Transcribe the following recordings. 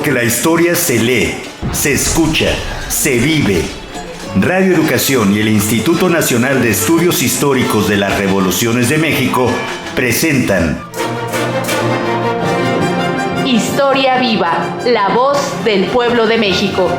Porque la historia se lee, se escucha, se vive. Radio Educación y el Instituto Nacional de Estudios Históricos de las Revoluciones de México presentan Historia Viva, la voz del pueblo de México.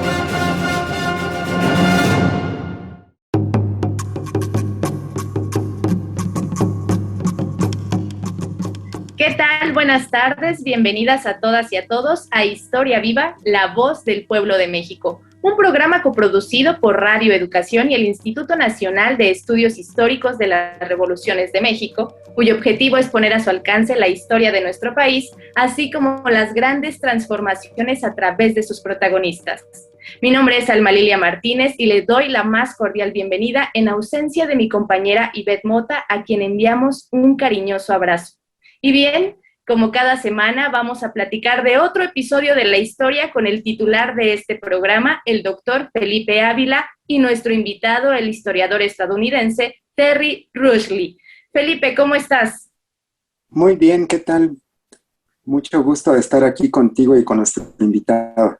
¿Qué tal? Buenas tardes, bienvenidas a todas y a todos a Historia Viva, la voz del pueblo de México. Un programa coproducido por Radio Educación y el Instituto Nacional de Estudios Históricos de las Revoluciones de México, cuyo objetivo es poner a su alcance la historia de nuestro país, así como las grandes transformaciones a través de sus protagonistas. Mi nombre es Alma Lilia Martínez y le doy la más cordial bienvenida en ausencia de mi compañera Ivette Mota, a quien enviamos un cariñoso abrazo. Y bien, como cada semana, vamos a platicar de otro episodio de la historia con el titular de este programa, el doctor Felipe Ávila, y nuestro invitado, el historiador estadounidense Terry Rushley. Felipe, ¿cómo estás? Muy bien, ¿qué tal? Mucho gusto de estar aquí contigo y con nuestro invitado.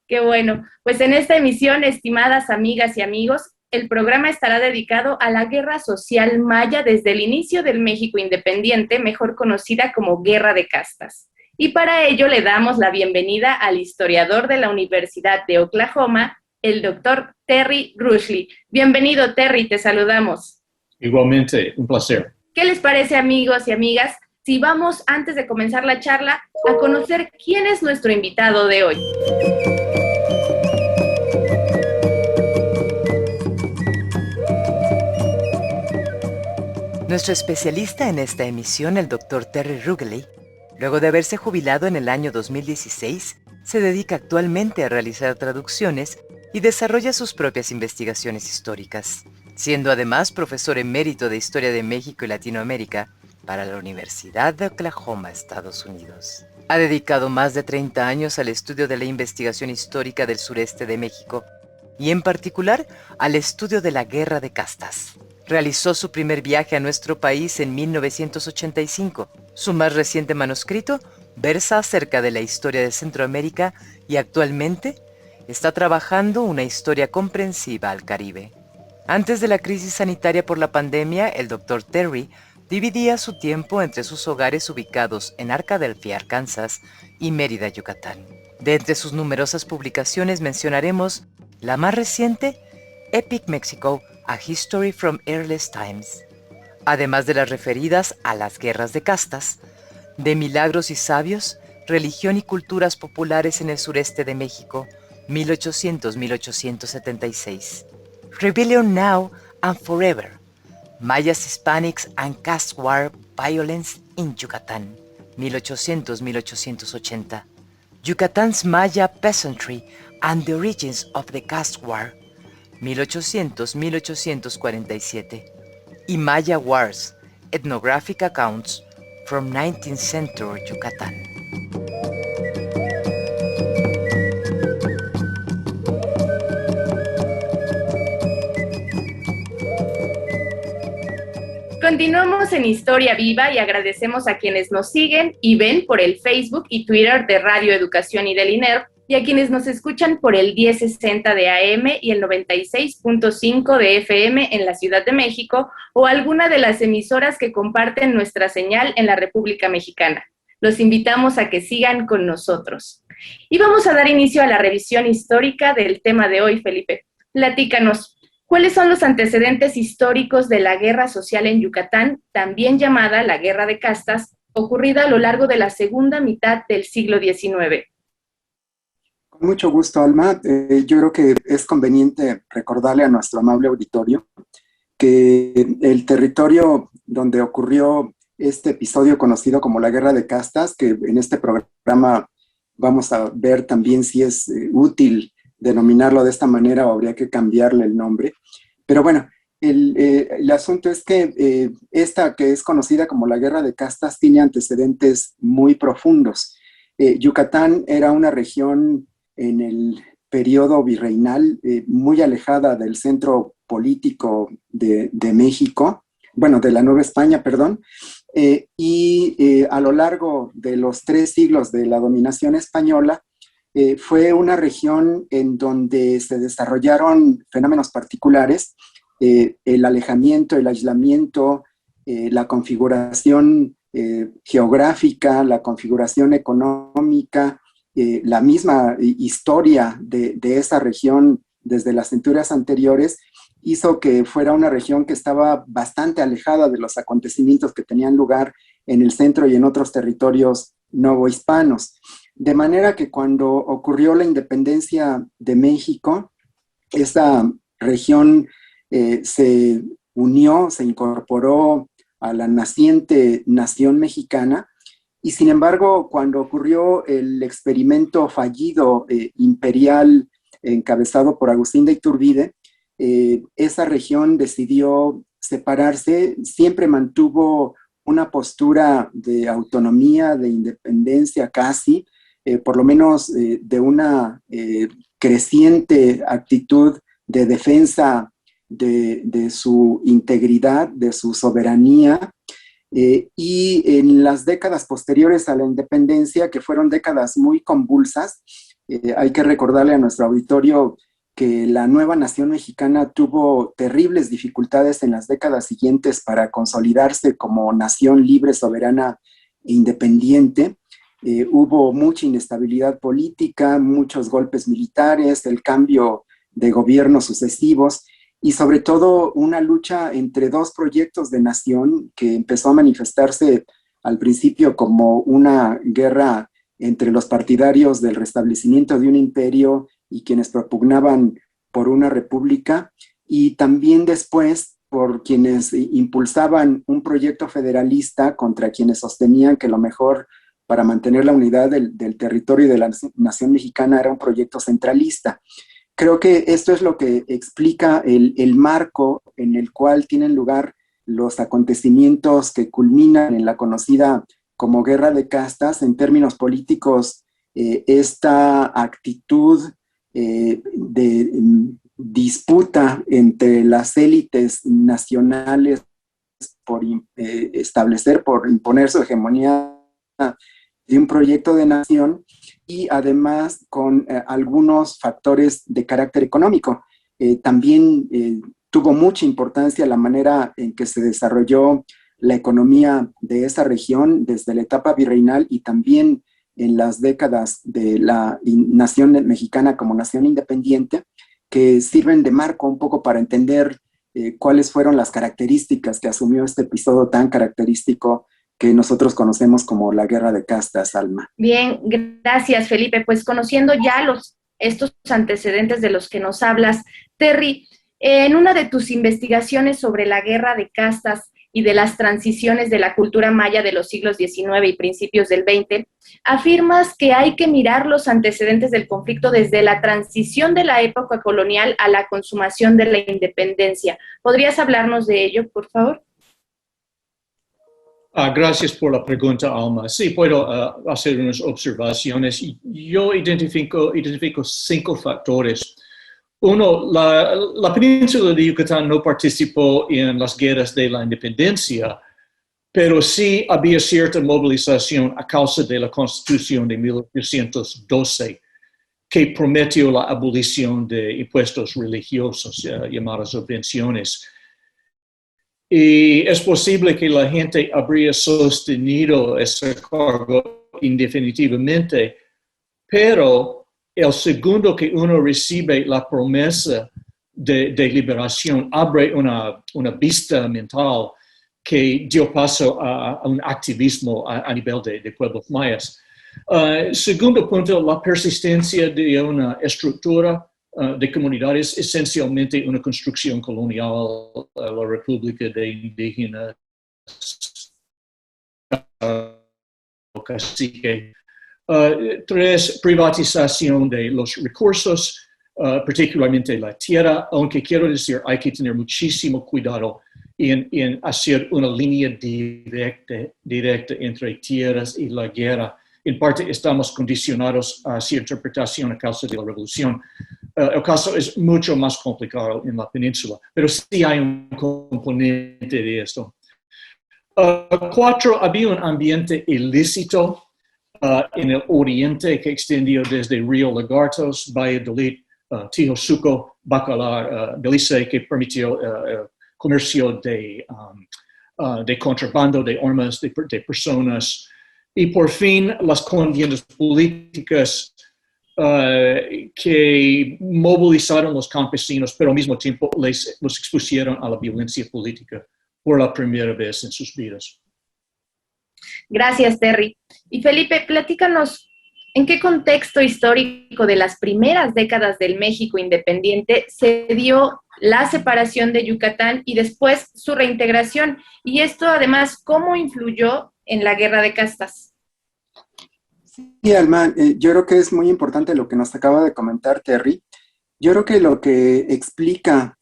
Qué bueno. Pues en esta emisión, estimadas amigas y amigos, el programa estará dedicado a la Guerra Social Maya desde el inicio del México independiente, mejor conocida como Guerra de Castas. Y para ello le damos la bienvenida al historiador de la Universidad de Oklahoma, el doctor Terry Rushley. Bienvenido, Terry, te saludamos. Igualmente, un placer. ¿Qué les parece, amigos y amigas, si vamos, antes de comenzar la charla, a conocer quién es nuestro invitado de hoy? Nuestro especialista en esta emisión, el Dr. Terry Rushley, luego de haberse jubilado en el año 2016, se dedica actualmente a realizar traducciones y desarrolla sus propias investigaciones históricas, siendo además profesor emérito de Historia de México y Latinoamérica para la Universidad de Oklahoma, Estados Unidos. Ha dedicado más de 30 años al estudio de la investigación histórica del sureste de México y en particular al estudio de la Guerra de Castas. Realizó su primer viaje a nuestro país en 1985. Su más reciente manuscrito versa acerca de la historia de Centroamérica y actualmente está trabajando una historia comprensiva al Caribe. Antes de la crisis sanitaria por la pandemia, el Dr. Terry dividía su tiempo entre sus hogares ubicados en Arkadelphia, Arkansas, y Mérida, Yucatán. De entre sus numerosas publicaciones mencionaremos la más reciente, Epic Mexico, A History from Earliest Times, además de las referidas a las guerras de castas, de Milagros y Sabios, Religión y Culturas Populares en el Sureste de México, 1800-1876, Rebellion Now and Forever, Mayas Hispanics and Caste War Violence in Yucatán, 1800-1880, Yucatan's Maya Peasantry and the Origins of the Caste War, 1800-1847, y Maya Wars, Ethnographic Accounts from 19th Century Yucatán. Continuamos en Historia Viva y agradecemos a quienes nos siguen y ven por el Facebook y Twitter de Radio Educación y del INERV, y a quienes nos escuchan por el 1060 de AM y el 96.5 de FM en la Ciudad de México o alguna de las emisoras que comparten nuestra señal en la República Mexicana. Los invitamos a que sigan con nosotros. Y vamos a dar inicio a la revisión histórica del tema de hoy, Felipe. Platícanos, ¿cuáles son los antecedentes históricos de la guerra social en Yucatán, también llamada la Guerra de Castas, ocurrida a lo largo de la segunda mitad del siglo XIX? Con mucho gusto, Alma. Yo creo que es conveniente recordarle a nuestro amable auditorio que el territorio donde ocurrió este episodio conocido como la Guerra de Castas, que en este programa vamos a ver también si es útil denominarlo de esta manera o habría que cambiarle el nombre. Pero bueno, el asunto es que esta que es conocida como la Guerra de Castas tiene antecedentes muy profundos. Yucatán era una región en el periodo virreinal muy alejada del centro político de México, bueno, de la Nueva España, perdón, y a lo largo de los 3 siglos de la dominación española, fue una región en donde se desarrollaron fenómenos particulares, el alejamiento, el aislamiento, la configuración geográfica, la configuración económica, la misma historia de esa región desde las centurias anteriores, hizo que fuera una región que estaba bastante alejada de los acontecimientos que tenían lugar en el centro y en otros territorios novohispanos. De manera que cuando ocurrió la independencia de México, esta región se unió, se incorporó a la naciente nación mexicana, y sin embargo, cuando ocurrió el experimento fallido imperial encabezado por Agustín de Iturbide, esa región decidió separarse, siempre mantuvo una postura de autonomía, de independencia casi, por lo menos de una creciente actitud de defensa de su integridad, de su soberanía, y en las décadas posteriores a la independencia, que fueron décadas muy convulsas, hay que recordarle a nuestro auditorio que la nueva nación mexicana tuvo terribles dificultades en las décadas siguientes para consolidarse como nación libre, soberana e independiente. Hubo mucha inestabilidad política, muchos golpes militares, el cambio de gobiernos sucesivos y sobre todo una lucha entre dos proyectos de nación que empezó a manifestarse al principio como una guerra entre los partidarios del restablecimiento de un imperio y quienes propugnaban por una república, y también después por quienes impulsaban un proyecto federalista contra quienes sostenían que lo mejor para mantener la unidad del territorio y de la nación mexicana era un proyecto centralista. Creo que esto es lo que explica el marco en el cual tienen lugar los acontecimientos que culminan en la conocida como Guerra de Castas. En términos políticos, esta actitud de disputa entre las élites nacionales por establecer, por imponer su hegemonía de un proyecto de nación, y además con algunos factores de carácter económico. También tuvo mucha importancia la manera en que se desarrolló la economía de esa región desde la etapa virreinal y también en las décadas de la nación mexicana como nación independiente, que sirven de marco un poco para entender cuáles fueron las características que asumió este episodio tan característico que nosotros conocemos como la Guerra de Castas, Alma. Bien, gracias, Felipe. Pues conociendo ya estos antecedentes de los que nos hablas, Terry, en una de tus investigaciones sobre la Guerra de Castas y de las transiciones de la cultura maya de los siglos XIX y principios del XX, afirmas que hay que mirar los antecedentes del conflicto desde la transición de la época colonial a la consumación de la independencia. ¿Podrías hablarnos de ello, por favor? Gracias por la pregunta, Alma. Sí, puedo hacer unas observaciones. Yo identifico 5 factores. Uno, la península de Yucatán no participó en las guerras de la independencia, pero sí había cierta movilización a causa de la Constitución de 1812, que prometió la abolición de impuestos religiosos, llamadas subvenciones. Y es posible que la gente habría sostenido ese cargo indefinitivamente, pero el segundo que uno recibe la promesa de liberación abre una vista mental que dio paso a un activismo a nivel de pueblos mayas. Segundo punto, la persistencia de una estructura de comunidades, esencialmente una construcción colonial, la República de Indígenas, cacique. 3, privatización de los recursos, particularmente la tierra, aunque quiero decir, hay que tener muchísimo cuidado en hacer una línea directa entre tierras y la guerra. En parte estamos condicionados a su interpretación a causa de la revolución. El caso es mucho más complicado en la península, pero sí hay un componente de esto. 4, había un ambiente ilícito en el oriente que extendió desde Río Lagartos, Valladolid, Tijosuco, Bacalar, Belice, que permitió comercio de contrabando, de armas, de personas. Y por fin las contiendas políticas que movilizaron los campesinos, pero al mismo tiempo los expusieron a la violencia política por la primera vez en sus vidas. Gracias, Terry. Y Felipe, platícanos, ¿en qué contexto histórico de las primeras décadas del México independiente se dio la separación de Yucatán y después su reintegración? Y esto, además, ¿cómo influyó en la guerra de castas? Sí, Alma, yo creo que es muy importante lo que nos acaba de comentar Terry. Yo creo que lo que explica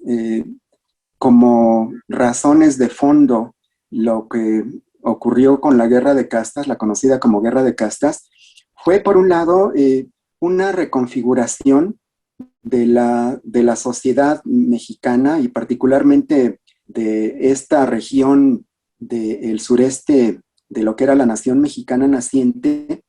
como razones de fondo lo que ocurrió con la guerra de castas, la conocida como guerra de castas, fue por un lado una reconfiguración de la sociedad mexicana y particularmente de esta región del sureste de lo que era la nación mexicana naciente,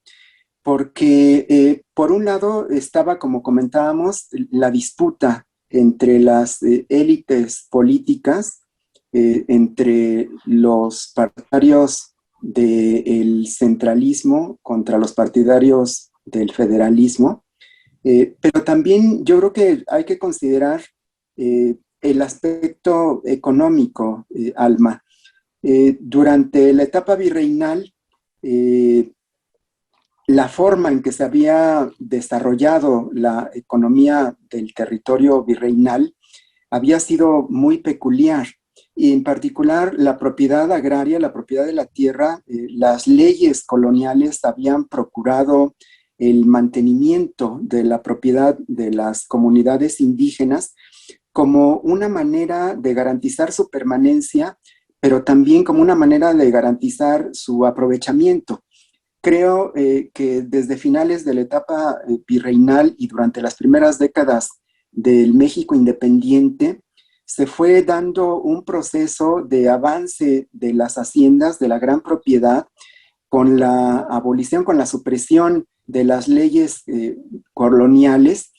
porque por un lado estaba, como comentábamos, la disputa entre las élites políticas, entre los partidarios del centralismo contra los partidarios del federalismo, pero también yo creo que hay que considerar el aspecto económico, Alma. Durante la etapa virreinal, la forma en que se había desarrollado la economía del territorio virreinal había sido muy peculiar. Y en particular la propiedad agraria, la propiedad de la tierra, las leyes coloniales habían procurado el mantenimiento de la propiedad de las comunidades indígenas como una manera de garantizar su permanencia, pero también como una manera de garantizar su aprovechamiento. Creo que desde finales de la etapa virreinal y durante las primeras décadas del México independiente, se fue dando un proceso de avance de las haciendas, de la gran propiedad, con la abolición, con la supresión de las leyes coloniales,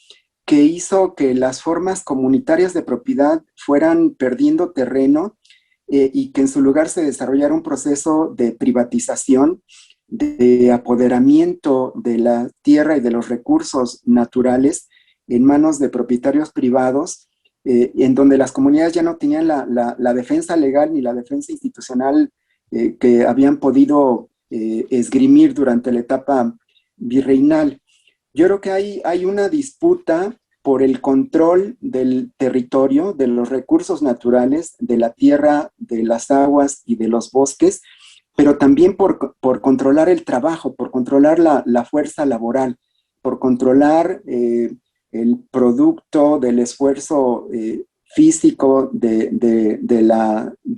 que hizo que las formas comunitarias de propiedad fueran perdiendo terreno y que en su lugar se desarrollara un proceso de privatización, de apoderamiento de la tierra y de los recursos naturales en manos de propietarios privados, en donde las comunidades ya no tenían la defensa legal ni la defensa institucional que habían podido esgrimir durante la etapa virreinal. Yo creo que hay una disputa por el control del territorio, de los recursos naturales, de la tierra, de las aguas y de los bosques, pero también por controlar el trabajo, por controlar la fuerza laboral, por controlar el producto del esfuerzo físico de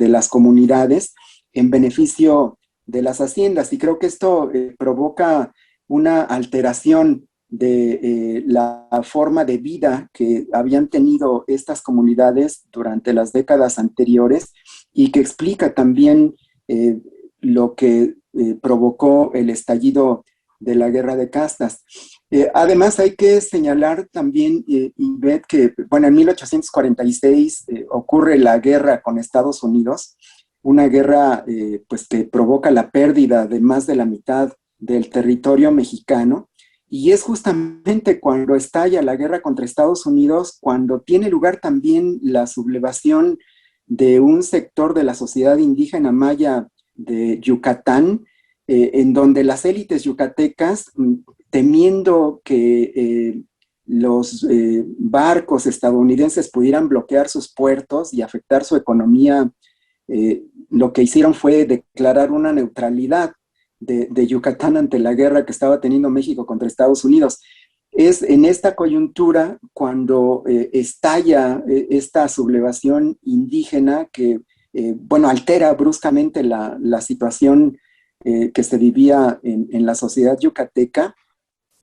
las comunidades en beneficio de las haciendas. Y creo que esto provoca una alteración de la forma de vida que habían tenido estas comunidades durante las décadas anteriores y que explica también lo que provocó el estallido de la guerra de castas. Además, hay que señalar también, Ivette, que bueno, en 1846 ocurre la guerra con Estados Unidos, una guerra pues, que provoca la pérdida de más de la mitad del territorio mexicano, y es justamente cuando estalla la guerra contra Estados Unidos, cuando tiene lugar también la sublevación de un sector de la sociedad indígena maya de Yucatán, en donde las élites yucatecas, temiendo que los barcos estadounidenses pudieran bloquear sus puertos y afectar su economía, lo que hicieron fue declarar una neutralidad de Yucatán ante la guerra que estaba teniendo México contra Estados Unidos. Es en esta coyuntura cuando estalla esta sublevación indígena que, bueno, altera bruscamente la situación que se vivía en la sociedad yucateca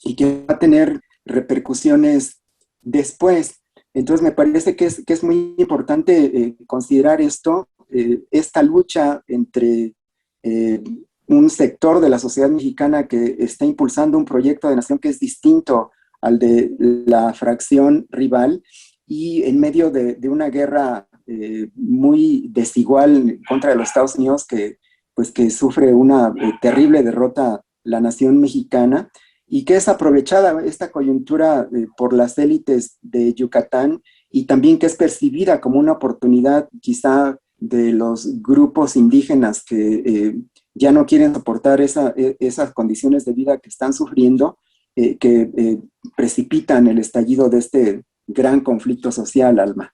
y que va a tener repercusiones después. Entonces me parece que es muy importante considerar esto, esta lucha entre un sector de la sociedad mexicana que está impulsando un proyecto de nación que es distinto al de la fracción rival, y en medio de una guerra muy desigual contra los Estados Unidos que sufre una terrible derrota la nación mexicana, y que es aprovechada esta coyuntura por las élites de Yucatán, y también que es percibida como una oportunidad quizá de los grupos indígenas que ya no quieren soportar esas condiciones de vida que están sufriendo, que precipitan el estallido de este gran conflicto social, Alma.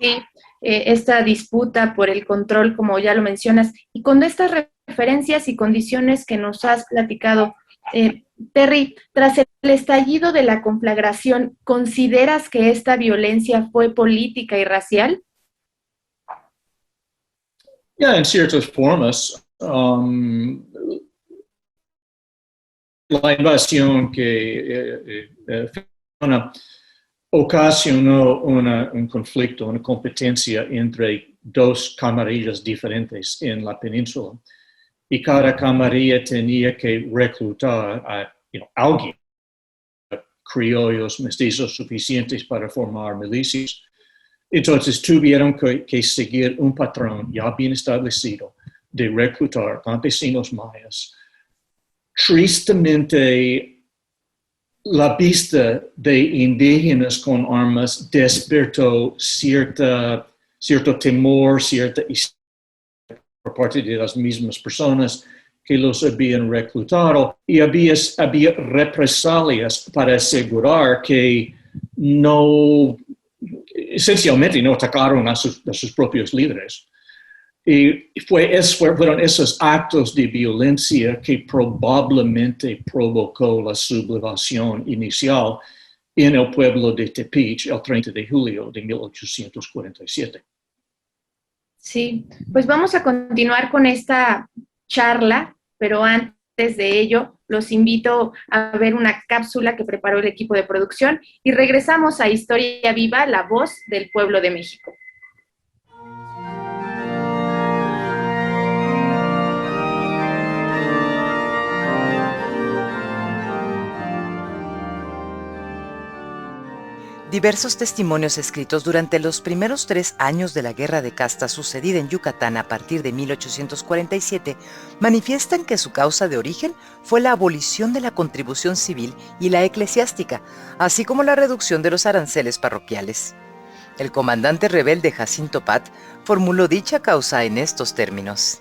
Sí, esta disputa por el control, como ya lo mencionas, y con estas referencias y condiciones que nos has platicado, Terry, tras el estallido de la conflagración, ¿consideras que esta violencia fue política y racial? Ya, en ciertas formas. La invasión que ocasionó un conflicto, una competencia entre dos camarillas diferentes en la península. Y cada camarilla tenía que reclutar a alguien, criollos, mestizos suficientes para formar milicias. Entonces tuvieron que seguir un patrón ya bien establecido de reclutar campesinos mayas. Tristemente, la vista de indígenas con armas despertó cierto temor, cierta historia por parte de las mismas personas que los habían reclutado, y había represalias para asegurar que esencialmente no atacaron a sus propios líderes. Y fueron esos actos de violencia que probablemente provocó la sublevación inicial en el pueblo de Tepic el 30 de julio de 1847. Sí, pues vamos a continuar con esta charla, pero antes de ello los invito a ver una cápsula que preparó el equipo de producción y regresamos a Historia Viva, la voz del pueblo de México. Diversos testimonios escritos durante los primeros 3 años de la Guerra de Castas sucedida en Yucatán a partir de 1847 manifiestan que su causa de origen fue la abolición de la contribución civil y la eclesiástica, así como la reducción de los aranceles parroquiales. El comandante rebelde Jacinto Pat formuló dicha causa en estos términos.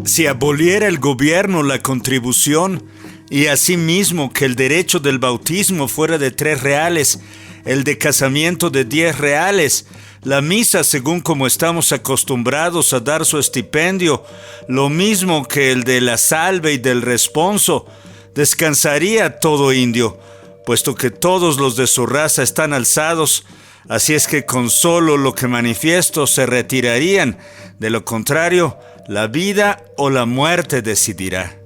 Si aboliera el gobierno la contribución, y asimismo que el derecho del bautismo fuera de 3 reales, el de casamiento de 10 reales, la misa según como estamos acostumbrados a dar su estipendio, lo mismo que el de la salve y del responso, descansaría todo indio, puesto que todos los de su raza están alzados, así es que con solo lo que manifiesto se retirarían, de lo contrario, la vida o la muerte decidirá.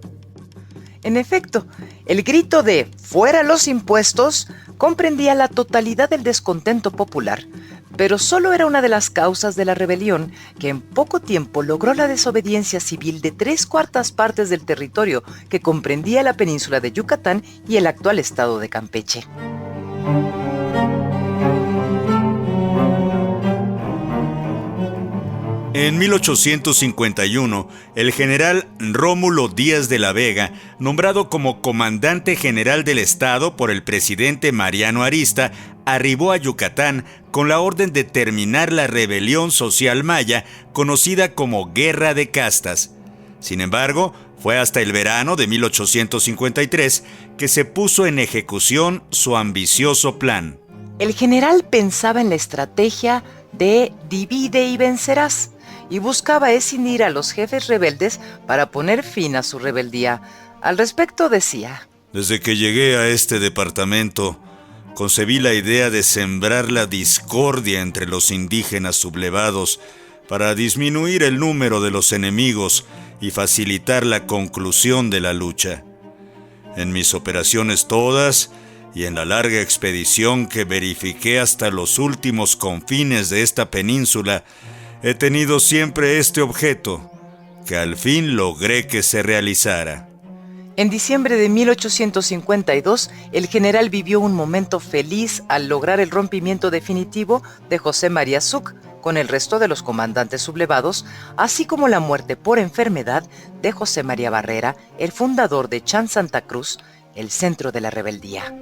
En efecto, el grito de ¡fuera los impuestos! Comprendía la totalidad del descontento popular, pero solo era una de las causas de la rebelión que en poco tiempo logró la desobediencia civil de 3/4 partes del territorio que comprendía la península de Yucatán y el actual estado de Campeche. En 1851, el general Rómulo Díaz de la Vega, nombrado como comandante general del Estado por el presidente Mariano Arista, arribó a Yucatán con la orden de terminar la rebelión social maya, conocida como Guerra de Castas. Sin embargo, fue hasta el verano de 1853 que se puso en ejecución su ambicioso plan. El general pensaba en la estrategia de divide y vencerás, y buscaba escindir a los jefes rebeldes para poner fin a su rebeldía. Al respecto decía: Desde que llegué a este departamento, concebí la idea de sembrar la discordia entre los indígenas sublevados para disminuir el número de los enemigos y facilitar la conclusión de la lucha. En mis operaciones todas y en la larga expedición que verifiqué hasta los últimos confines de esta península, He tenido siempre este objeto, que al fin logré que se realizara. En diciembre de 1852, el general vivió un momento feliz al lograr el rompimiento definitivo de José María Sucre con el resto de los comandantes sublevados, así como la muerte por enfermedad de José María Barrera, el fundador de Chan Santa Cruz, el centro de la rebeldía.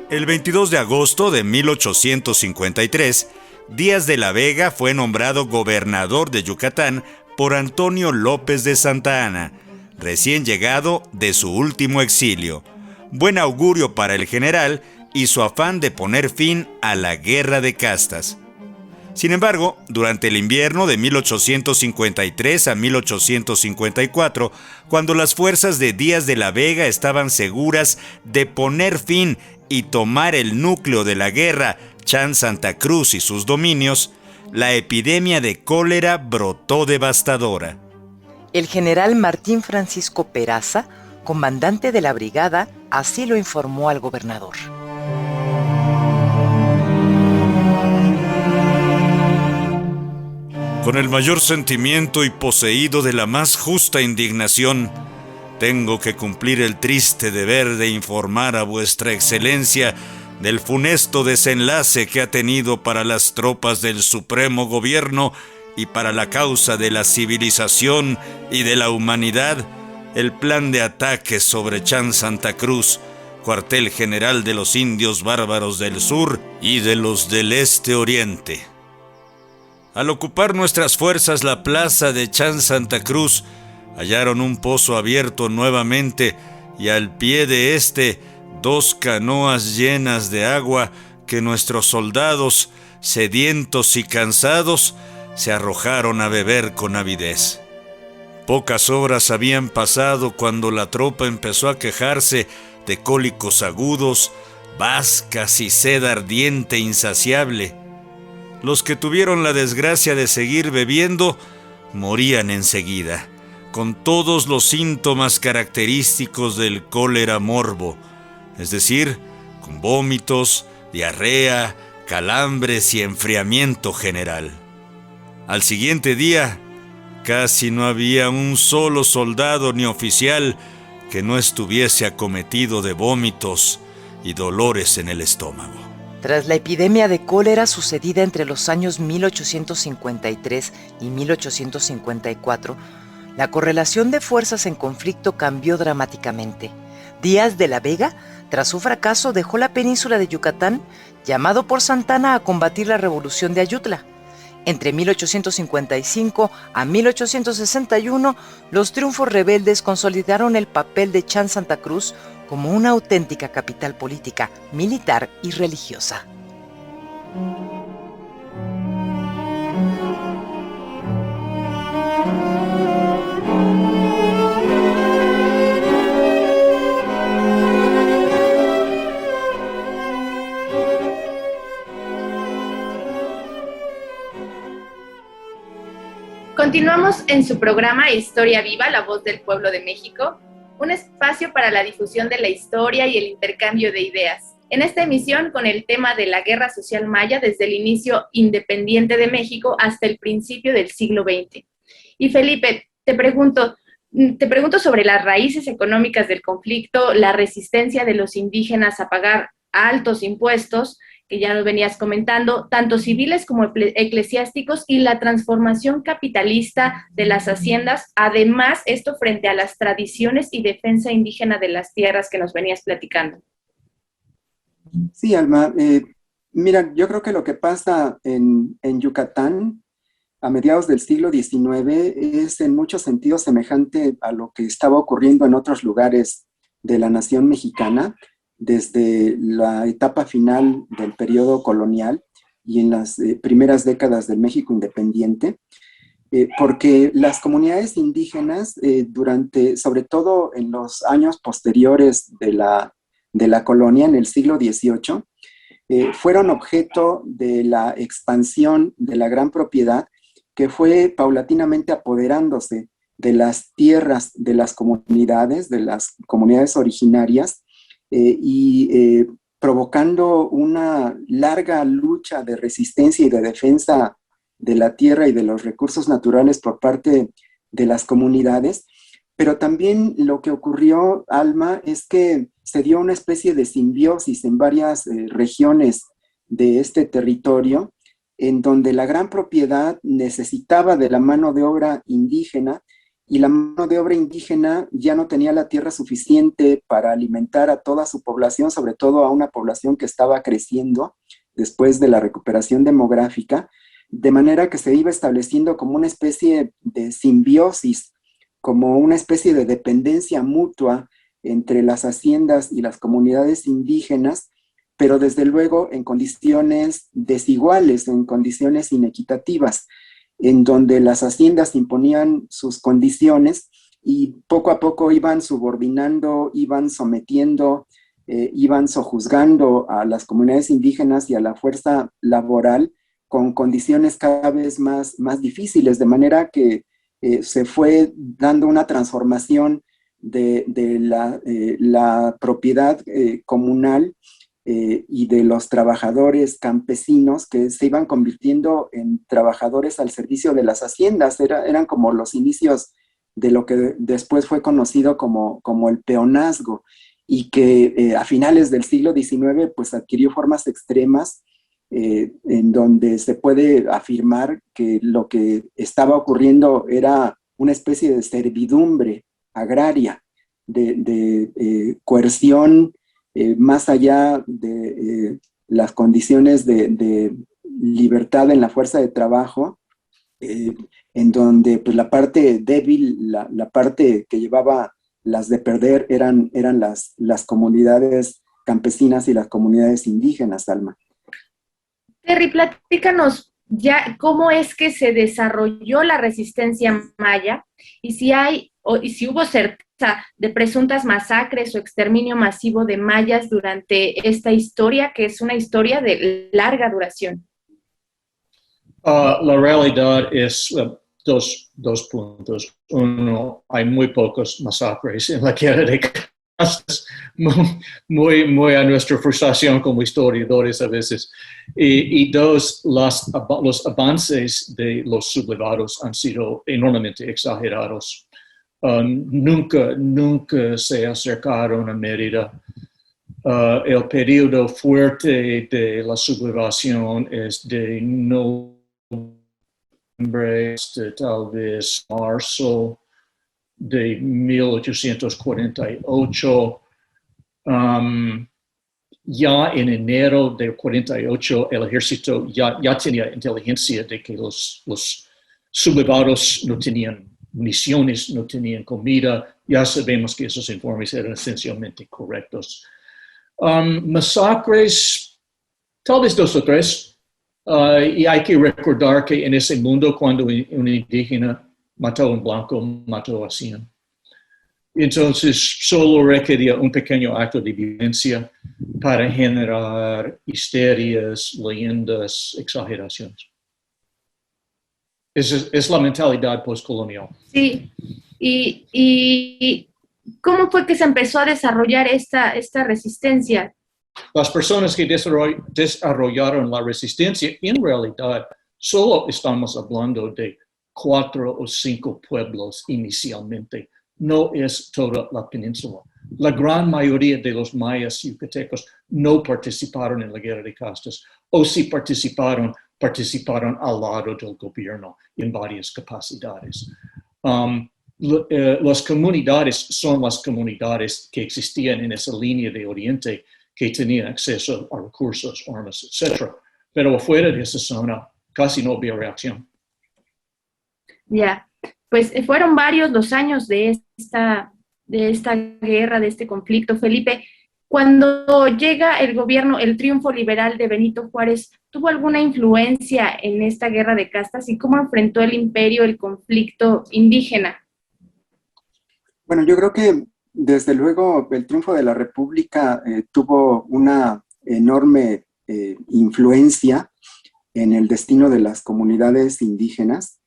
El 22 de agosto de 1853, Díaz de la Vega fue nombrado gobernador de Yucatán por Antonio López de Santa Anna, recién llegado de su último exilio. Buen augurio para el general y su afán de poner fin a la guerra de castas. Sin embargo, durante el invierno de 1853 a 1854, cuando las fuerzas de Díaz de la Vega estaban seguras de poner fin y tomar el núcleo de la guerra, Chan Santa Cruz y sus dominios, la epidemia de cólera brotó devastadora. El general Martín Francisco Peraza, comandante de la brigada, así lo informó al gobernador. Con el mayor sentimiento y poseído de la más justa indignación, tengo que cumplir el triste deber de informar a vuestra excelencia del funesto desenlace que ha tenido para las tropas del Supremo Gobierno y para la causa de la civilización y de la humanidad, el plan de ataque sobre Chan Santa Cruz, cuartel general de los indios bárbaros del sur y de los del este oriente. Al ocupar nuestras fuerzas la plaza de Chan Santa Cruz, hallaron un pozo abierto nuevamente y al pie de este 2 canoas llenas de agua que nuestros soldados, sedientos y cansados, se arrojaron a beber con avidez. Pocas horas habían pasado cuando la tropa empezó a quejarse de cólicos agudos, bascas y sed ardiente insaciable. Los que tuvieron la desgracia de seguir bebiendo morían enseguida, con todos los síntomas característicos del cólera morbo, es decir, con vómitos, diarrea, calambres y enfriamiento general. Al siguiente día, casi no había un solo soldado ni oficial que no estuviese acometido de vómitos y dolores en el estómago. Tras la epidemia de cólera sucedida entre los años 1853 y 1854, la correlación de fuerzas en conflicto cambió dramáticamente. Díaz de la Vega, tras su fracaso, dejó la península de Yucatán, llamado por Santa Anna a combatir la revolución de Ayutla. Entre 1855 a 1861, los triunfos rebeldes consolidaron el papel de Chan Santa Cruz como una auténtica capital política, militar y religiosa. Continuamos en su programa Historia Viva, la voz del pueblo de México, un espacio para la difusión de la historia y el intercambio de ideas. En esta emisión con el tema de la Guerra Social Maya desde el inicio independiente de México hasta el principio del siglo XX. Y Felipe, te pregunto sobre las raíces económicas del conflicto, la resistencia de los indígenas a pagar altos impuestos, que ya nos venías comentando, tanto civiles como eclesiásticos, y la transformación capitalista de las haciendas, además esto frente a las tradiciones y defensa indígena de las tierras que nos venías platicando. Sí, Alma, mira, yo creo que lo que pasa en Yucatán a mediados del siglo XIX es en muchos sentidos semejante a lo que estaba ocurriendo en otros lugares de la nación mexicana, desde la etapa final del periodo colonial y en las primeras décadas del México independiente, porque las comunidades indígenas sobre todo en los años posteriores de la colonia, en el siglo XVIII, fueron objeto de la expansión de la gran propiedad que fue paulatinamente apoderándose de las tierras de las comunidades originarias, y provocando una larga lucha de resistencia y de defensa de la tierra y de los recursos naturales por parte de las comunidades. Pero también lo que ocurrió, Alma, es que se dio una especie de simbiosis en varias regiones de este territorio, en donde la gran propiedad necesitaba de la mano de obra indígena, y la mano de obra indígena ya no tenía la tierra suficiente para alimentar a toda su población, sobre todo a una población que estaba creciendo después de la recuperación demográfica, de manera que se iba estableciendo como una especie de simbiosis, como una especie de dependencia mutua entre las haciendas y las comunidades indígenas, pero desde luego en condiciones desiguales, en condiciones inequitativas, en donde las haciendas imponían sus condiciones y poco a poco iban subordinando, iban sometiendo, iban sojuzgando a las comunidades indígenas y a la fuerza laboral con condiciones cada vez más difíciles, de manera que se fue dando una transformación de la propiedad comunal y de los trabajadores campesinos, que se iban convirtiendo en trabajadores al servicio de las haciendas. Eran como los inicios de lo que después fue conocido como el peonazgo, y que a finales del siglo XIX pues adquirió formas extremas, en donde se puede afirmar que lo que estaba ocurriendo era una especie de servidumbre agraria, de coerción, más allá de las condiciones de libertad en la fuerza de trabajo, en donde pues, la parte débil, la parte que llevaba las de perder eran las comunidades campesinas y las comunidades indígenas, Alma. Terry, platícanos ya cómo es que se desarrolló la resistencia maya y si hubo certeza de presuntas masacres o exterminio masivo de mayas durante esta historia, que es una historia de larga duración. La realidad es dos puntos. Uno, hay muy pocos masacres en la guerra de castas, muy a nuestra frustración como historiadores a veces. Y dos, los avances de los sublevados han sido enormemente exagerados. Nunca se acercaron a Mérida. El periodo fuerte de la sublevación es de noviembre hasta tal vez marzo de 1848. Ya en enero de 48 el ejército ya tenía inteligencia de que los sublevados no tenían municiones, no tenían comida. Ya sabemos que esos informes eran esencialmente correctos. Masacres, tal vez 2 o 3. Y hay que recordar que en ese mundo, cuando un indígena mató a un blanco, mató a 100. Entonces, solo requería un pequeño acto de violencia para generar histerias, leyendas, exageraciones. Es la mentalidad postcolonial. Sí, y ¿cómo fue que se empezó a desarrollar esta resistencia? Las personas que desarrollaron la resistencia, en realidad, solo estamos hablando de 4 o 5 pueblos inicialmente. No es toda la península. La gran mayoría de los mayas yucatecos no participaron en la guerra de castas, o si participaron al lado del gobierno en varias capacidades. Las comunidades son las comunidades que existían en esa línea de Oriente, que tenían acceso a recursos, armas, etc. Pero afuera de esa zona casi no había reacción. Ya, pues fueron varios los años de esta guerra, de este conflicto. Felipe, cuando llega el gobierno, el triunfo liberal de Benito Juárez, ¿tuvo alguna influencia en esta guerra de castas y cómo enfrentó el imperio el conflicto indígena? Bueno, yo creo que desde luego el triunfo de la República tuvo una enorme influencia en el destino de las comunidades indígenas.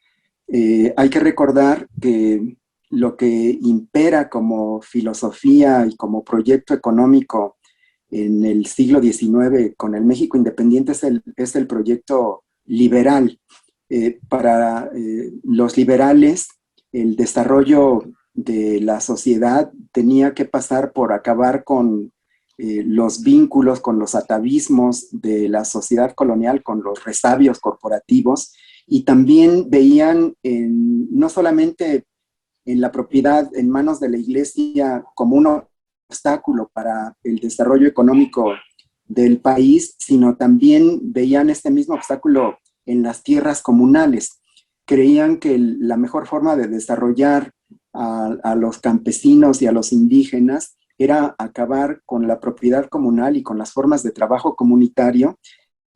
Hay que recordar que lo que impera como filosofía y como proyecto económico en el siglo XIX con el México independiente es el proyecto liberal. Para los liberales, el desarrollo de la sociedad tenía que pasar por acabar con los vínculos, con los atavismos de la sociedad colonial, con los resabios corporativos, y también veían no solamente en la propiedad en manos de la iglesia como un obstáculo para el desarrollo económico del país, sino también veían este mismo obstáculo en las tierras comunales. Creían que la mejor forma de desarrollar a los campesinos y a los indígenas era acabar con la propiedad comunal y con las formas de trabajo comunitario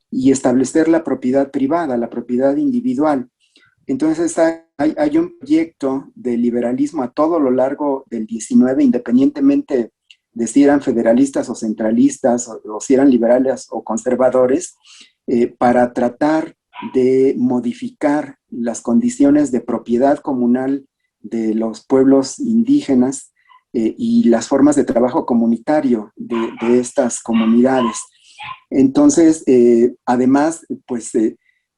y establecer la propiedad privada, la propiedad individual. Entonces hay un proyecto de liberalismo a todo lo largo del XIX, independientemente de si eran federalistas o centralistas, o si eran liberales o conservadores, para tratar de modificar las condiciones de propiedad comunal de los pueblos indígenas y las formas de trabajo comunitario de estas comunidades. Entonces, además, pues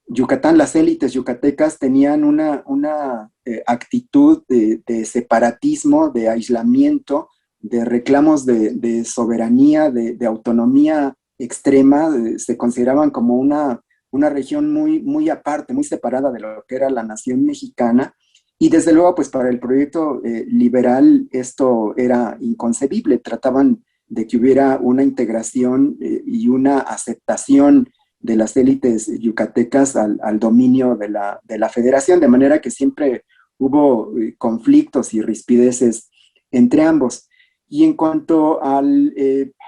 Yucatán, las élites yucatecas tenían una actitud de separatismo, de aislamiento, de reclamos de soberanía, de autonomía extrema. Se consideraban como una región muy aparte, muy separada de lo que era la nación mexicana. Y desde luego, pues para el proyecto liberal esto era inconcebible. Trataban de que hubiera una integración y una aceptación de las élites yucatecas al dominio de la federación, de manera que siempre hubo conflictos y rispideces entre ambos. Y en cuanto al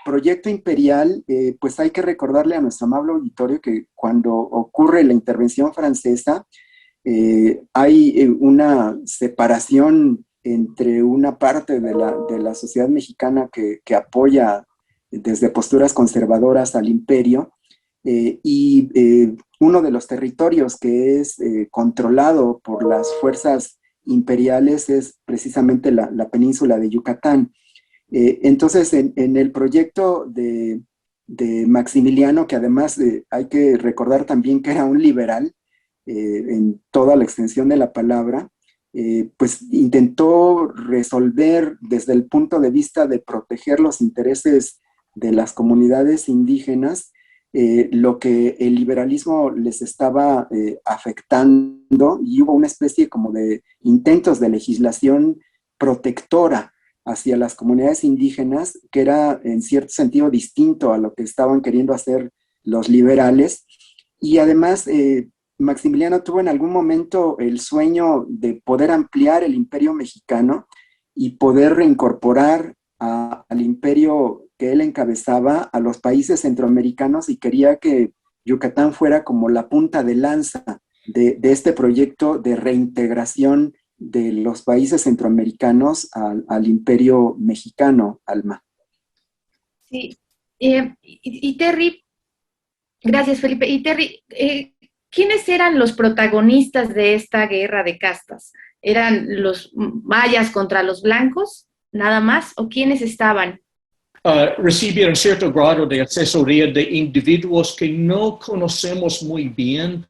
proyecto imperial, pues hay que recordarle a nuestro amable auditorio que cuando ocurre la intervención francesa, hay una separación entre una parte de la sociedad mexicana que apoya desde posturas conservadoras al imperio y uno de los territorios que es controlado por las fuerzas imperiales es precisamente la península de Yucatán. Entonces, en el proyecto de Maximiliano, que además hay que recordar también que era un liberal en toda la extensión de la palabra, pues intentó resolver desde el punto de vista de proteger los intereses de las comunidades indígenas lo que el liberalismo les estaba afectando, y hubo una especie como de intentos de legislación protectora hacia las comunidades indígenas, que era en cierto sentido distinto a lo que estaban queriendo hacer los liberales. Y además Maximiliano tuvo en algún momento el sueño de poder ampliar el imperio mexicano y poder reincorporar al imperio que él encabezaba a los países centroamericanos, y quería que Yucatán fuera como la punta de lanza de este proyecto de reintegración de los países centroamericanos al imperio mexicano, Alma. Sí, y Terry, gracias Felipe. Y Terry, ¿quiénes eran los protagonistas de esta guerra de castas? ¿Eran los mayas contra los blancos, nada más? ¿O quiénes estaban? Recibieron cierto grado de asesoría de individuos que no conocemos muy bien,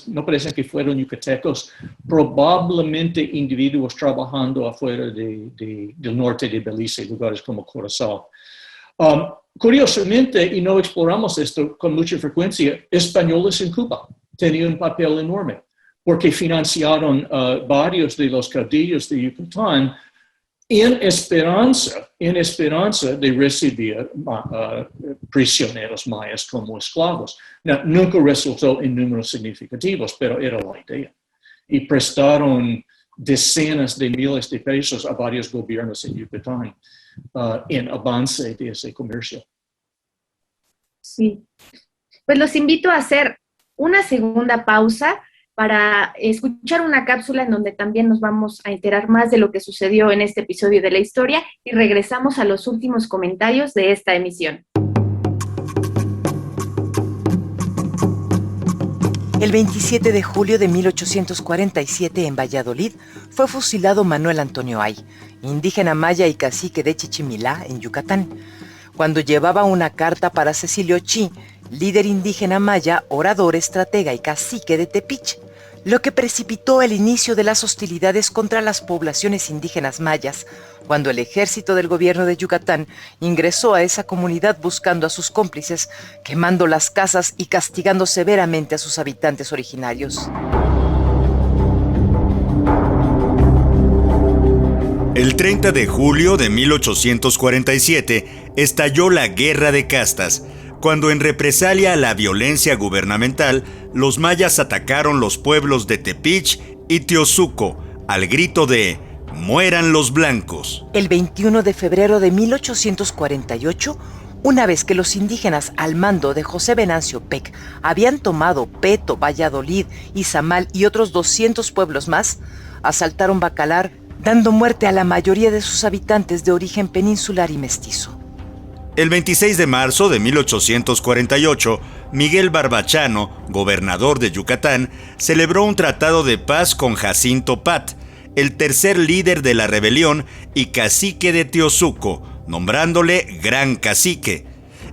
no parece que fueron yucatecos, probablemente individuos trabajando afuera del norte de Belice, lugares como Curazao. Curiosamente, y no exploramos esto con mucha frecuencia, españoles en Cuba tenían un papel enorme, porque financiaron varios de los caudillos de Yucatán en esperanza de recibir prisioneros mayas como esclavos. Nunca resultó en números significativos, pero era la idea. Y prestaron decenas de miles de pesos a varios gobiernos en Yucatán en avance de ese comercio. Sí. Pues los invito a hacer una segunda pausa para escuchar una cápsula en donde también nos vamos a enterar más de lo que sucedió en este episodio de la historia, y regresamos a los últimos comentarios de esta emisión. El 27 de julio de 1847 en Valladolid fue fusilado Manuel Antonio Ay, indígena maya y cacique de Chichimilá en Yucatán. cuando llevaba una carta para Cecilio Chi, líder indígena maya, orador, estratega y cacique de Tepic, lo que precipitó el inicio de las hostilidades contra las poblaciones indígenas mayas, cuando el ejército del gobierno de Yucatán ingresó a esa comunidad buscando a sus cómplices, quemando las casas y castigando severamente a sus habitantes originarios. El 30 de julio de 1847 estalló la Guerra de Castas, cuando en represalia a la violencia gubernamental, los mayas atacaron los pueblos de Tepic y Teosuco, al grito de ¡Mueran los blancos! El 21 de febrero de 1848, una vez que los indígenas al mando de José Venancio Peck habían tomado Peto, Valladolid, Izamal y otros 200 pueblos más, asaltaron Bacalar, dando muerte a la mayoría de sus habitantes de origen peninsular y mestizo. El 26 de marzo de 1848, Miguel Barbachano, gobernador de Yucatán, celebró un tratado de paz con Jacinto Pat, el tercer líder de la rebelión y cacique de Teosuco, nombrándole Gran Cacique.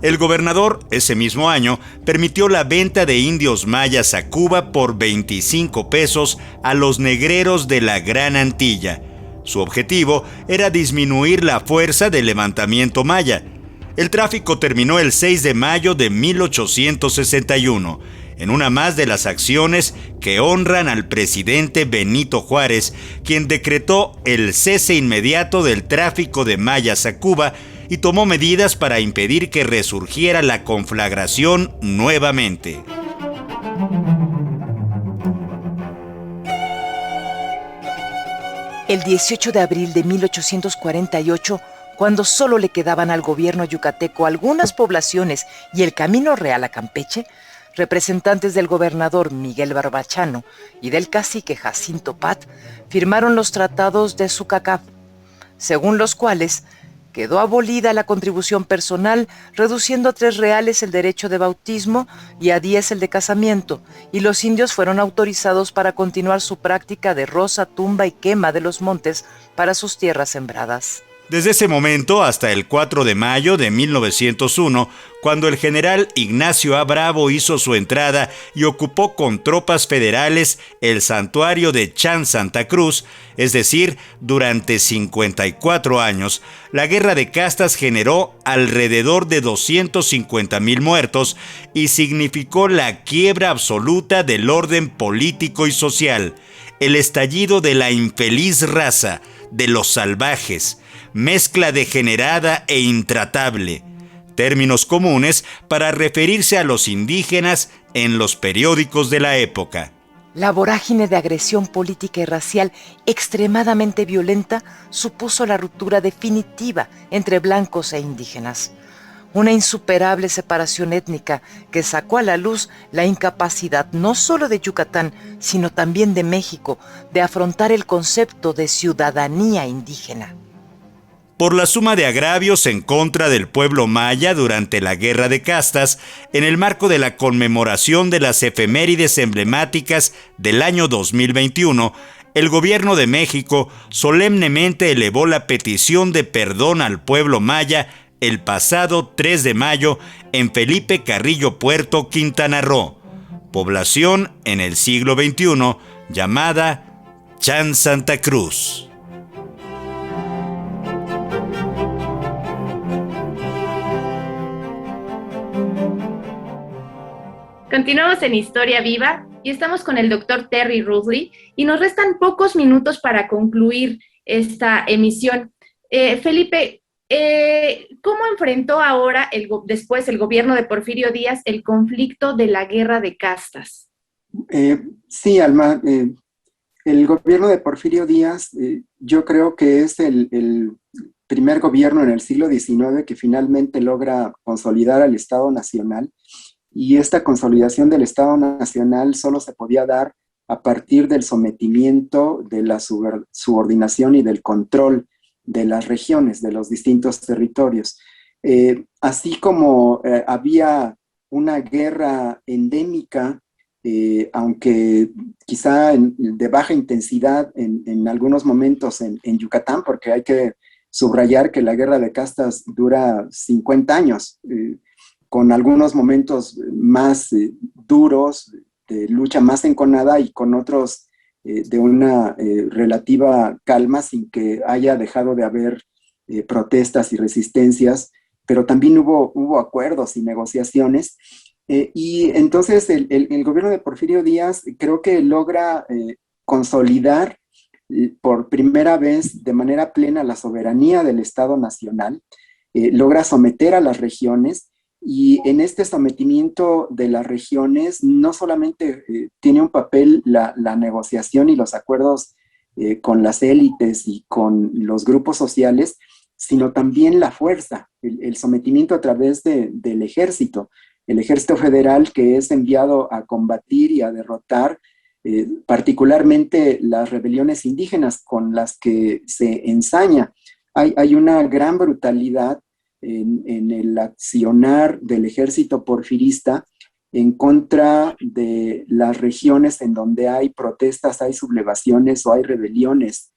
El gobernador, ese mismo año, permitió la venta de indios mayas a Cuba por 25 pesos a los negreros de la Gran Antilla. Su objetivo era disminuir la fuerza del levantamiento maya. El tráfico terminó el 6 de mayo de 1861, en una más de las acciones que honran al presidente Benito Juárez, quien decretó el cese inmediato del tráfico de mayas a Cuba y tomó medidas para impedir que resurgiera la conflagración nuevamente. El 18 de abril de 1848, cuando solo le quedaban al gobierno yucateco algunas poblaciones y el camino real a Campeche, representantes del gobernador Miguel Barbachano y del cacique Jacinto Pat firmaron los tratados de Sucacab, según los cuales quedó abolida la contribución personal, reduciendo a 3 reales el derecho de bautismo y a 10 el de casamiento, y los indios fueron autorizados para continuar su práctica de roza, tumba y quema de los montes para sus tierras sembradas. Desde ese momento hasta el 4 de mayo de 1901, cuando el general Ignacio A. Bravo hizo su entrada y ocupó con tropas federales el santuario de Chan Santa Cruz, es decir, durante 54 años, la guerra de castas generó alrededor de 250,000 muertos y significó la quiebra absoluta del orden político y social, el estallido de la infeliz raza, de los salvajes, mezcla degenerada e intratable, términos comunes para referirse a los indígenas en los periódicos de la época. La vorágine de agresión política y racial extremadamente violenta supuso la ruptura definitiva entre blancos e indígenas. Una insuperable separación étnica que sacó a la luz la incapacidad no solo de Yucatán, sino también de México, de afrontar el concepto de ciudadanía indígena. Por la suma de agravios en contra del pueblo maya durante la Guerra de Castas, en el marco de la conmemoración de las efemérides emblemáticas del año 2021, el gobierno de México solemnemente elevó la petición de perdón al pueblo maya el pasado 3 de mayo en Felipe Carrillo Puerto, Quintana Roo, población en el siglo XXI llamada Chan Santa Cruz. Continuamos en Historia Viva y estamos con el doctor Terry Rugley y nos restan pocos minutos para concluir esta emisión. Felipe, ¿cómo enfrentó ahora, después el gobierno de Porfirio Díaz, el conflicto de la guerra de castas? Sí, Alma, el gobierno de Porfirio Díaz yo creo que es el primer gobierno en el siglo XIX que finalmente logra consolidar al Estado Nacional. Y esta consolidación del Estado Nacional solo se podía dar a partir del sometimiento, de la subordinación y del control de las regiones, de los distintos territorios. Así como había una guerra endémica, aunque quizá de baja intensidad en algunos momentos en Yucatán, porque hay que subrayar que la guerra de castas dura 50 años, con algunos momentos más duros, de lucha más enconada y con otros de una relativa calma sin que haya dejado de haber protestas y resistencias, pero también hubo acuerdos y negociaciones. Y entonces el gobierno de Porfirio Díaz creo que logra consolidar por primera vez de manera plena la soberanía del Estado Nacional, logra someter a las regiones, y en este sometimiento de las regiones no solamente tiene un papel la negociación y los acuerdos con las élites y con los grupos sociales, sino también la fuerza, el sometimiento a través del ejército, el ejército federal que es enviado a combatir y a derrotar particularmente las rebeliones indígenas con las que se ensaña. Hay una gran brutalidad en el accionar del ejército porfirista en contra de las regiones en donde hay protestas, hay sublevaciones o hay rebeliones,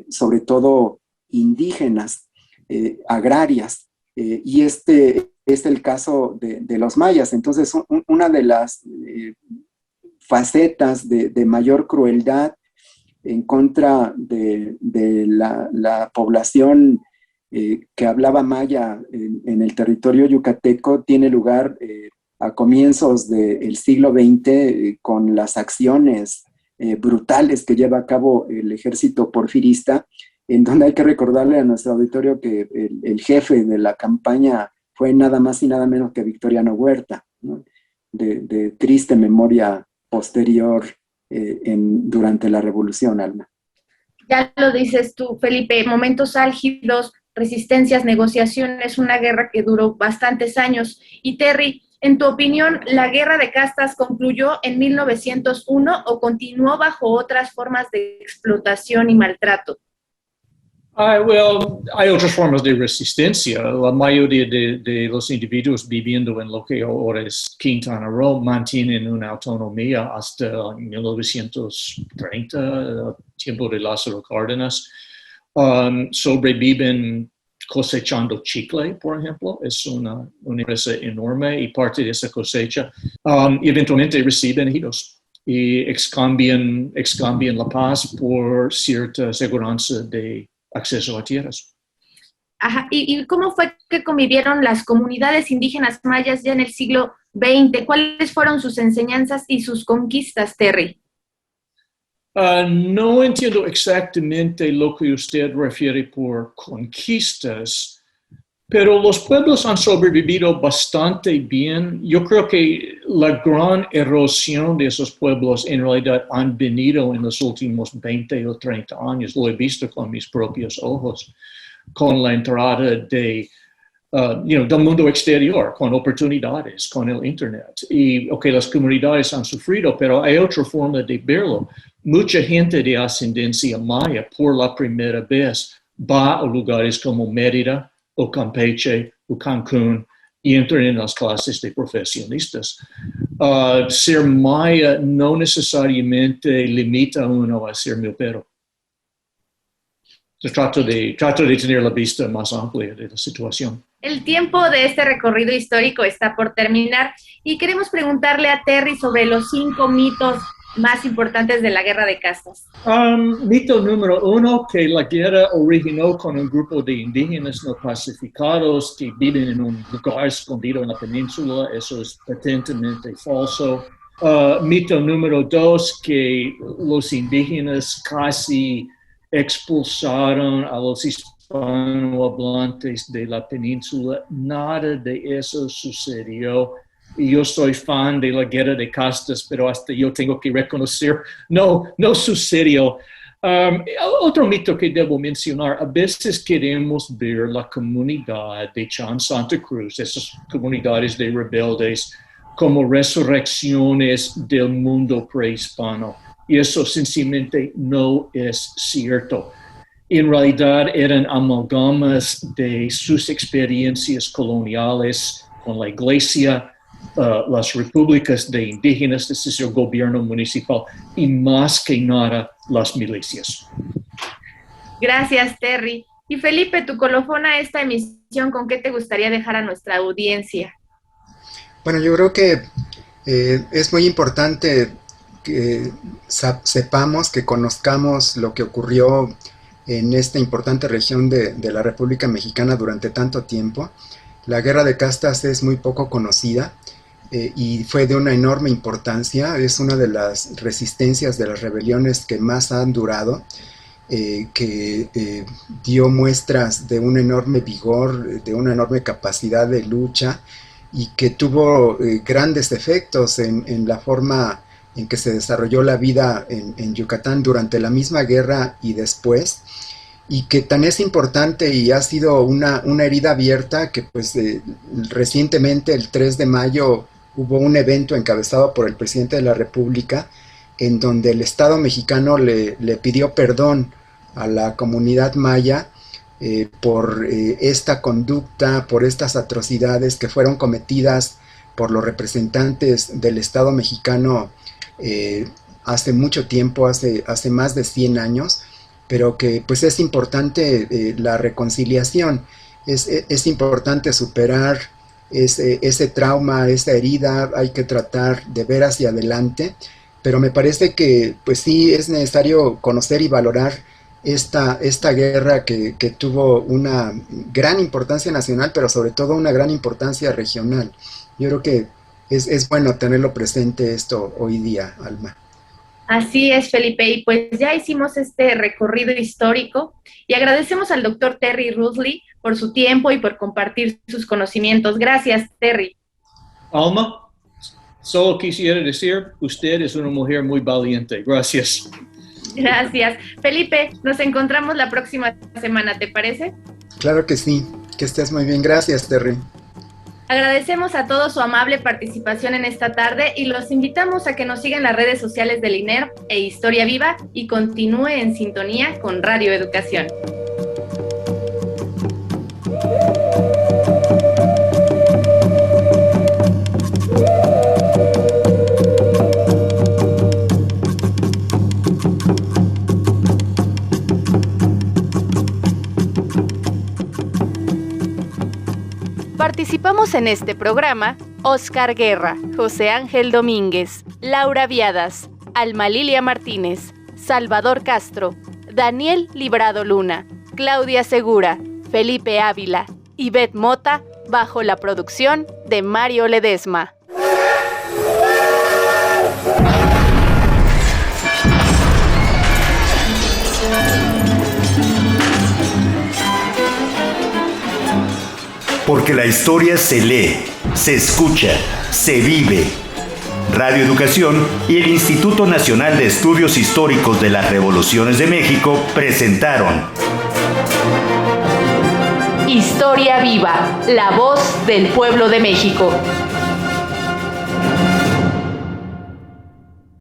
sobre todo indígenas, agrarias, y este es el caso de los mayas. Entonces, una de las facetas de mayor crueldad en contra de la población que hablaba maya en el territorio yucateco tiene lugar a comienzos del siglo XX con las acciones brutales que lleva a cabo el ejército porfirista, en donde hay que recordarle a nuestro auditorio que el jefe de la campaña fue nada más y nada menos que Victoriano Huerta, ¿no? De triste memoria posterior durante la Revolución, Alma. Ya lo dices tú, Felipe, momentos álgidos, resistencias, negociaciones, una guerra que duró bastantes años. Y Terry, en tu opinión, ¿la guerra de castas concluyó en 1901 o continuó bajo otras formas de explotación y maltrato? Well, hay otras formas de resistencia. La mayoría de los individuos viviendo en lo que ahora es Quintana Roo mantienen una autonomía hasta 1930, tiempo de Lázaro Cárdenas. Sobreviven cosechando chicle, por ejemplo. Es una empresa enorme y parte de esa cosecha eventualmente reciben ejidos y excambian la paz por cierta seguridad de acceso a tierras. Ajá. ¿Y cómo fue que convivieron las comunidades indígenas mayas ya en el siglo XX? ¿Cuáles fueron sus enseñanzas y sus conquistas, Terry? No entiendo exactamente lo que usted refiere por conquistas, pero los pueblos han sobrevivido bastante bien. Yo creo que la gran erosión de esos pueblos en realidad han venido en los últimos 20 o 30 años. Lo he visto con mis propios ojos, con la entrada del mundo exterior, con oportunidades, con el Internet. Y las comunidades han sufrido, pero hay otra forma de verlo. Mucha gente de ascendencia maya por la primera vez va a lugares como Mérida, o Campeche, o Cancún, y entran en las clases de profesionistas. Ser maya no necesariamente limita a uno a ser milpero. Trato de tener la vista más amplia de la situación. El tiempo de este recorrido histórico está por terminar y queremos preguntarle a Terry sobre los 5 mitos más importantes de la guerra de castas. Mito número 1, que la guerra originó con un grupo de indígenas no pacificados que viven en un lugar escondido en la península. Eso es patentemente falso. Mito número 2, que los indígenas casi expulsaron a los hispanohablantes de la península. Nada de eso sucedió. Y yo soy fan de la guerra de castas, pero hasta yo tengo que reconocer, no sucedió. Otro mito que debo mencionar, a veces queremos ver la comunidad de Chan Santa Cruz, esas comunidades de rebeldes, como resurrecciones del mundo prehispano. Y eso sencillamente no es cierto. En realidad eran amalgamas de sus experiencias coloniales con la iglesia, las repúblicas de indígenas, es decir, el gobierno municipal, y más que nada las milicias. Gracias, Terry. Y Felipe, tu colofón a esta emisión, ¿con qué te gustaría dejar a nuestra audiencia? Bueno, yo creo que es muy importante que sepamos, que conozcamos lo que ocurrió en esta importante región de la República Mexicana durante tanto tiempo. La guerra de castas es muy poco conocida y fue de una enorme importancia. Es una de las resistencias, de las rebeliones que más han durado, que dio muestras de un enorme vigor, de una enorme capacidad de lucha, y que tuvo grandes efectos en la forma en que se desarrolló la vida en Yucatán durante la misma guerra y después, y que tan es importante y ha sido una herida abierta que pues recientemente, el 3 de mayo, hubo un evento encabezado por el presidente de la República en donde el Estado mexicano le pidió perdón a la comunidad maya por esta conducta, por estas atrocidades que fueron cometidas por los representantes del Estado mexicano hace mucho tiempo, hace más de 100 años, pero que pues es importante la reconciliación, es importante superar ese trauma, esa herida, hay que tratar de ver hacia adelante, pero me parece que pues sí es necesario conocer y valorar esta guerra que tuvo una gran importancia nacional, pero sobre todo una gran importancia regional. Yo creo que es bueno tenerlo presente esto hoy día, Alma. Así es, Felipe, y pues ya hicimos este recorrido histórico y agradecemos al doctor Terry Rugeley por su tiempo y por compartir sus conocimientos. Gracias, Terry. Alma, solo quisiera decir, usted es una mujer muy valiente. Gracias. Gracias. Felipe, nos encontramos la próxima semana, ¿te parece? Claro que sí, que estés muy bien. Gracias, Terry. Agradecemos a todos su amable participación en esta tarde y los invitamos a que nos sigan en las redes sociales del INERP e Historia Viva y continúe en sintonía con Radio Educación. Participamos en este programa Oscar Guerra, José Ángel Domínguez, Laura Viadas, Alma Lilia Martínez, Salvador Castro, Daniel Librado Luna, Claudia Segura, Felipe Ávila y Beth Mota, bajo la producción de Mario Ledesma. Porque la historia se lee, se escucha, se vive. Radio Educación y el Instituto Nacional de Estudios Históricos de las Revoluciones de México presentaron Historia Viva, la voz del pueblo de México.